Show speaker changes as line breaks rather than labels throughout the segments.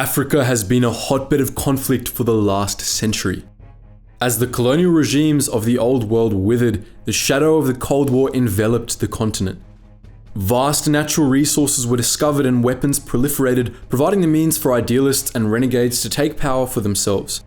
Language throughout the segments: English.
Africa has been a hotbed of conflict for the last century. As the colonial regimes of the Old World withered, the shadow of the Cold War enveloped the continent. Vast natural resources were discovered and weapons proliferated, providing the means for idealists and renegades to take power for themselves.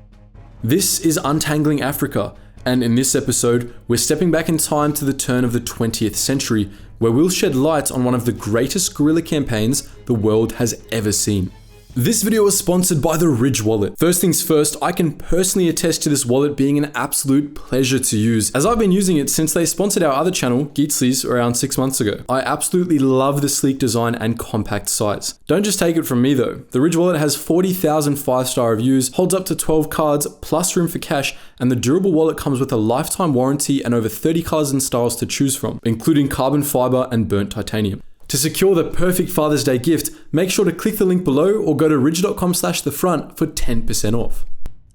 This is Untangling Africa, and in this episode, we're stepping back in time to the turn of the 20th century, where we'll shed light on one of the greatest guerrilla campaigns the world has ever seen. This video is sponsored by the Ridge wallet. First things first, I can personally attest to this wallet being an absolute pleasure to use, as I've been using it since they sponsored our other channel, Geetsleys, around 6 months ago. I absolutely love the sleek design and compact size. Don't just take it from me though. The Ridge wallet has 40,000 5-star reviews, holds up to 12 cards, plus room for cash, and the durable wallet comes with a lifetime warranty and over 30 colors and styles to choose from, including carbon fiber and burnt titanium. To secure the perfect Father's Day gift, make sure to click the link below or go to ridge.com/thefront for 10% off.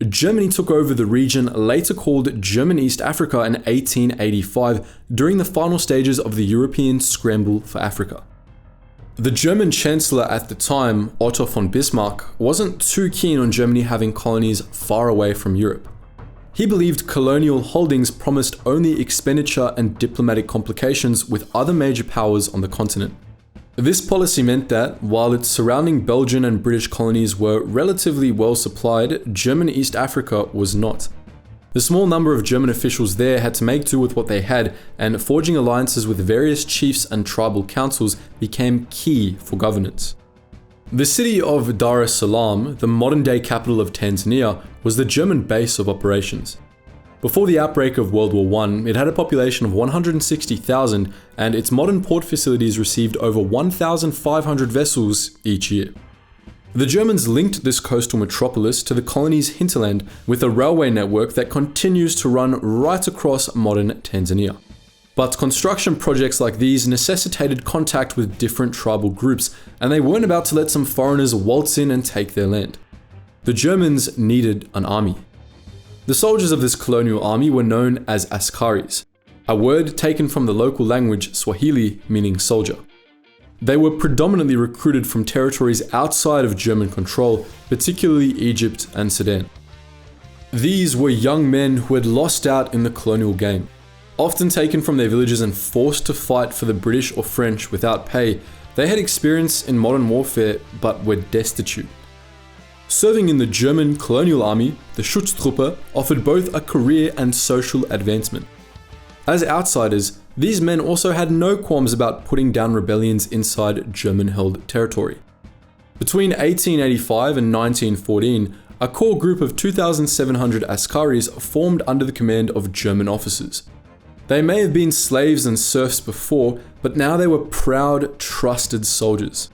Germany took over the region later called German East Africa in 1885 during the final stages of the European scramble for Africa. The German Chancellor at the time, Otto von Bismarck, wasn't too keen on Germany having colonies far away from Europe. He believed colonial holdings promised only expenditure and diplomatic complications with other major powers on the continent. This policy meant that, while its surrounding Belgian and British colonies were relatively well supplied, German East Africa was not. The small number of German officials there had to make do with what they had, and forging alliances with various chiefs and tribal councils became key for governance. The city of Dar es Salaam, the modern-day capital of Tanzania, was the German base of operations. Before the outbreak of World War I, it had a population of 160,000, and its modern port facilities received over 1,500 vessels each year. The Germans linked this coastal metropolis to the colony's hinterland with a railway network that continues to run right across modern Tanzania. But construction projects like these necessitated contact with different tribal groups, and they weren't about to let some foreigners waltz in and take their land. The Germans needed an army. The soldiers of this colonial army were known as Askaris, a word taken from the local language Swahili meaning soldier. They were predominantly recruited from territories outside of German control, particularly Egypt and Sudan. These were young men who had lost out in the colonial game. Often taken from their villages and forced to fight for the British or French without pay, they had experience in modern warfare but were destitute. Serving in the German colonial army, the Schutztruppe offered both a career and social advancement. As outsiders, these men also had no qualms about putting down rebellions inside German-held territory. Between 1885 and 1914, a core group of 2,700 Askaris formed under the command of German officers. They may have been slaves and serfs before, but now they were proud, trusted soldiers.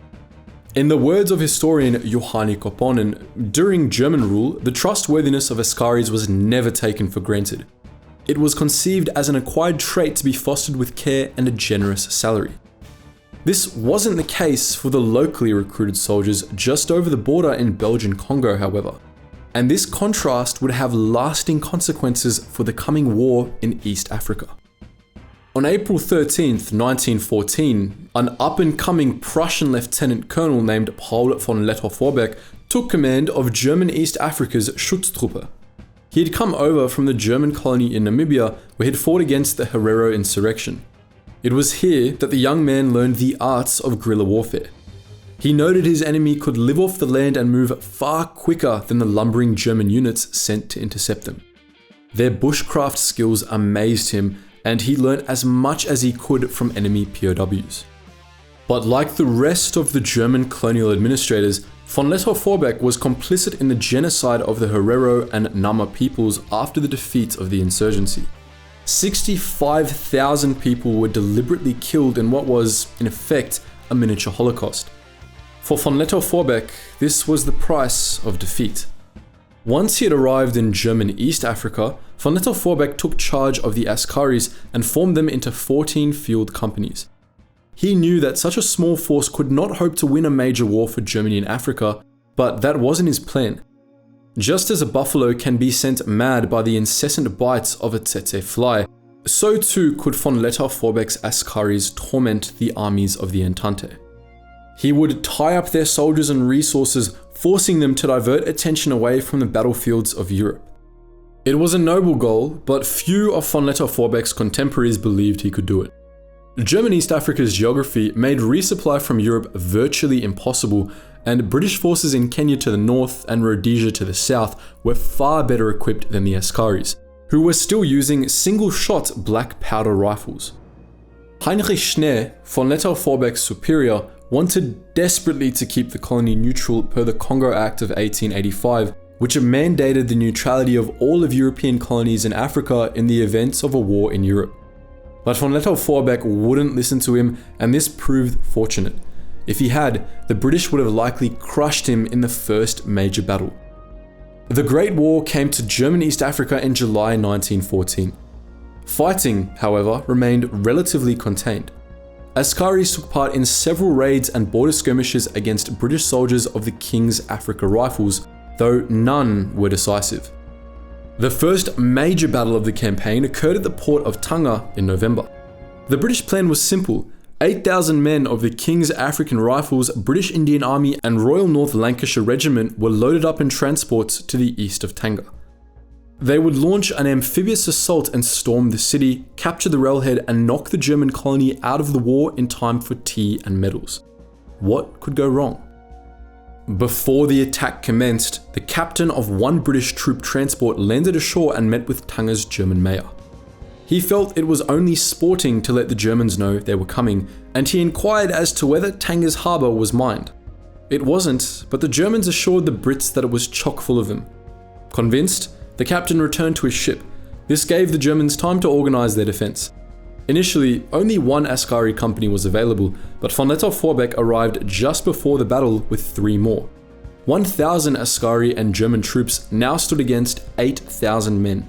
In the words of historian Johanni Kopponen, during German rule, the trustworthiness of Askaris was never taken for granted. It was conceived as an acquired trait to be fostered with care and a generous salary. This wasn't the case for the locally recruited soldiers just over the border in Belgian Congo, however. And this contrast would have lasting consequences for the coming war in East Africa. On April 13th, 1914, an up-and-coming Prussian lieutenant colonel named Paul von Lettow-Vorbeck took command of German East Africa's Schutztruppe. He had come over from the German colony in Namibia, where he'd fought against the Herero insurrection. It was here that the young man learned the arts of guerrilla warfare. He noted his enemy could live off the land and move far quicker than the lumbering German units sent to intercept them. Their bushcraft skills amazed him, and he learnt as much as he could from enemy POWs. But like the rest of the German colonial administrators, von Lettow-Vorbeck was complicit in the genocide of the Herero and Nama peoples after the defeat of the insurgency. 65,000 people were deliberately killed in what was, in effect, a miniature Holocaust. For von Lettow-Vorbeck, this was the price of defeat. Once he had arrived in German East Africa, von Lettow-Vorbeck took charge of the Askaris and formed them into 14 field companies. He knew that such a small force could not hope to win a major war for Germany in Africa, but that wasn't his plan. Just as a buffalo can be sent mad by the incessant bites of a tsetse fly, so too could von Lettow-Vorbeck's Askaris torment the armies of the Entente. He would tie up their soldiers and resources, forcing them to divert attention away from the battlefields of Europe. It was a noble goal, but few of von Lettow-Vorbeck's contemporaries believed he could do it. German East Africa's geography made resupply from Europe virtually impossible, and British forces in Kenya to the north and Rhodesia to the south were far better equipped than the Askaris, who were still using single-shot black powder rifles. Heinrich Schnee, von Lettow-Vorbeck's superior, wanted desperately to keep the colony neutral per the Congo Act of 1885, which mandated the neutrality of all of European colonies in Africa in the event of a war in Europe. But von Lettow-Vorbeck wouldn't listen to him, and this proved fortunate. If he had, the British would have likely crushed him in the first major battle. The Great War came to German East Africa in July 1914. Fighting, however, remained relatively contained. Askaris took part in several raids and border skirmishes against British soldiers of the King's Africa Rifles, though none were decisive. The first major battle of the campaign occurred at the port of Tanga in November. The British plan was simple. 8,000 men of the King's African Rifles, British Indian Army and Royal North Lancashire Regiment were loaded up in transports to the east of Tanga. They would launch an amphibious assault and storm the city, capture the railhead and knock the German colony out of the war in time for tea and medals. What could go wrong? Before the attack commenced, the captain of one British troop transport landed ashore and met with Tanga's German mayor. He felt it was only sporting to let the Germans know they were coming, and he inquired as to whether Tanga's harbour was mined. It wasn't, but the Germans assured the Brits that it was chock full of them. Convinced, the captain returned to his ship. This gave the Germans time to organise their defence. Initially, only one Askari company was available, but von Lettow-Vorbeck arrived just before the battle with 3 more. 1,000 Askari and German troops now stood against 8,000 men.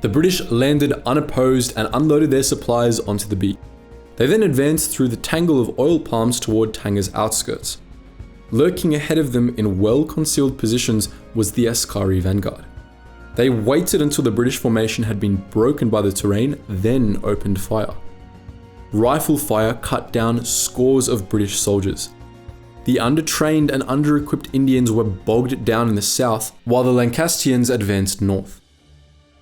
The British landed unopposed and unloaded their supplies onto the beach. They then advanced through the tangle of oil palms toward Tanga's outskirts. Lurking ahead of them in well-concealed positions was the Askari vanguard. They waited until the British formation had been broken by the terrain, then opened fire. Rifle fire cut down scores of British soldiers. The undertrained and under-equipped Indians were bogged down in the south, while the Lancastrians advanced north.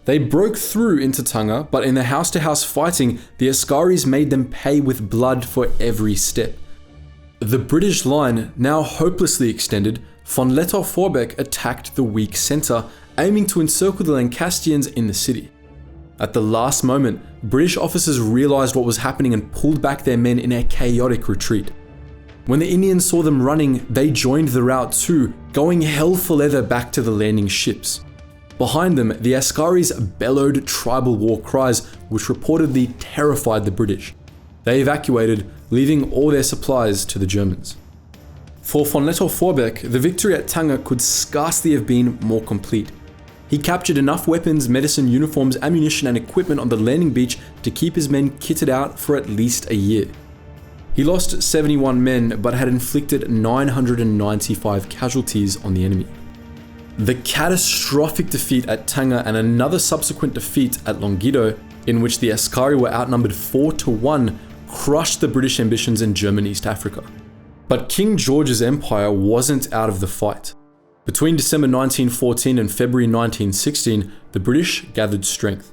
They broke through into Tanga, but in the house-to-house fighting, the Askaris made them pay with blood for every step. The British line, now hopelessly extended, von Lettow-Vorbeck attacked the weak centre, aiming to encircle the Lancastrians in the city. At the last moment, British officers realised what was happening and pulled back their men in a chaotic retreat. When the Indians saw them running, they joined the rout too, going hell for leather back to the landing ships. Behind them, the Askaris bellowed tribal war cries, which reportedly terrified the British. They evacuated, leaving all their supplies to the Germans. For von Lettow-Vorbeck, the victory at Tanga could scarcely have been more complete. He captured enough weapons, medicine, uniforms, ammunition and equipment on the landing beach to keep his men kitted out for at least a year. He lost 71 men but had inflicted 995 casualties on the enemy. The catastrophic defeat at Tanga and another subsequent defeat at Longido, in which the Askari were outnumbered 4-1, crushed the British ambitions in German East Africa. But King George's empire wasn't out of the fight. Between December 1914 and February 1916, the British gathered strength.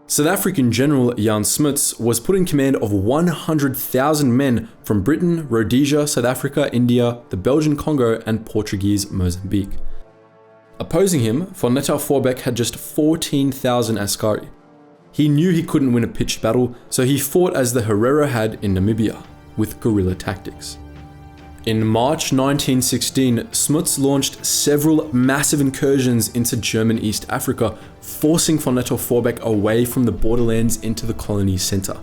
South African General Jan Smuts was put in command of 100,000 men from Britain, Rhodesia, South Africa, India, the Belgian Congo, and Portuguese Mozambique. Opposing him, von Lettow-Vorbeck had just 14,000 Askari. He knew he couldn't win a pitched battle, so he fought as the Herero had in Namibia, with guerrilla tactics. In March 1916, Smuts launched several massive incursions into German East Africa, forcing von Lettow-Vorbeck away from the borderlands into the colony's centre.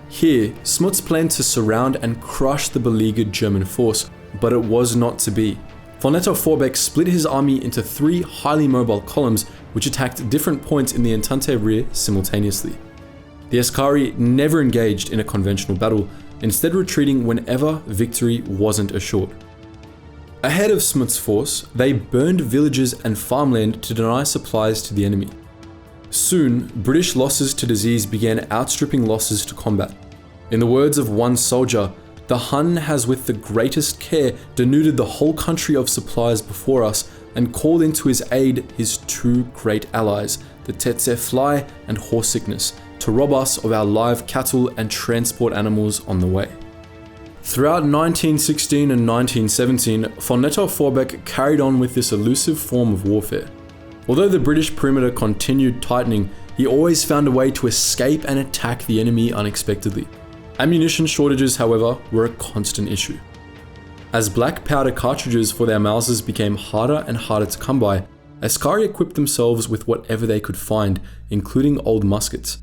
Here, Smuts planned to surround and crush the beleaguered German force, but it was not to be. Von Lettow-Vorbeck split his army into 3 highly mobile columns, which attacked different points in the Entente rear simultaneously. The Askari never engaged in a conventional battle, instead retreating whenever victory wasn't assured. Ahead of Smuts' force, they burned villages and farmland to deny supplies to the enemy. Soon, British losses to disease began outstripping losses to combat. In the words of one soldier, the Hun has with the greatest care denuded the whole country of supplies before us and called into his aid his two great allies, the tsetse fly and horse sickness, to rob us of our live cattle and transport animals on the way. Throughout 1916 and 1917, von Lettow-Vorbeck carried on with this elusive form of warfare. Although the British perimeter continued tightening, he always found a way to escape and attack the enemy unexpectedly. Ammunition shortages, however, were a constant issue. As black powder cartridges for their Mausers became harder and harder to come by, Askari equipped themselves with whatever they could find, including old muskets.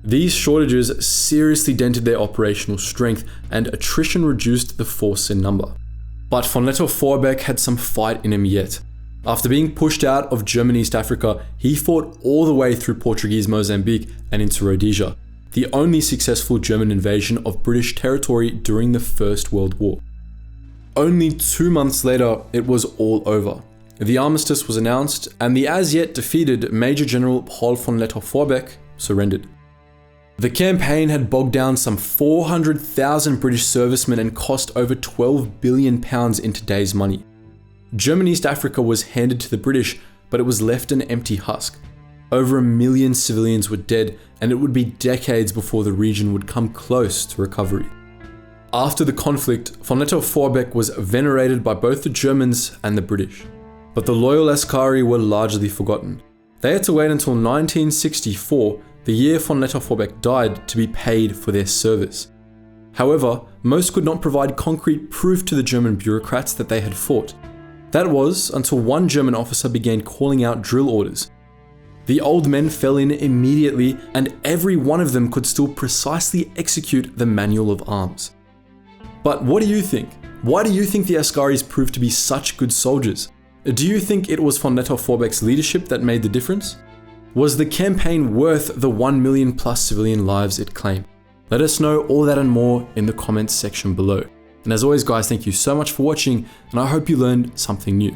These shortages seriously dented their operational strength, and attrition reduced the force in number. But von Lettow-Vorbeck had some fight in him yet. After being pushed out of German East Africa, he fought all the way through Portuguese Mozambique and into Rhodesia, the only successful German invasion of British territory during the First World War. Only 2 months later, it was all over. The armistice was announced, and the as yet defeated Major General Paul von Lettow-Vorbeck surrendered. The campaign had bogged down some 400,000 British servicemen and cost over £12 billion in today's money. German East Africa was handed to the British, but it was left an empty husk. Over 1 million civilians were dead, and it would be decades before the region would come close to recovery. After the conflict, von Lettow-Vorbeck was venerated by both the Germans and the British. But the loyal Askari were largely forgotten. They had to wait until 1964, the year von Lettow-Vorbeck died, to be paid for their service. However, most could not provide concrete proof to the German bureaucrats that they had fought. That was until one German officer began calling out drill orders. The old men fell in immediately, and every one of them could still precisely execute the manual of arms. But what do you think? Why do you think the Askaris proved to be such good soldiers? Do you think it was von Lettow-Vorbeck's leadership that made the difference? Was the campaign worth the 1 million plus civilian lives it claimed? Let us know all that and more in the comments section below. And as always guys, thank you so much for watching, and I hope you learned something new.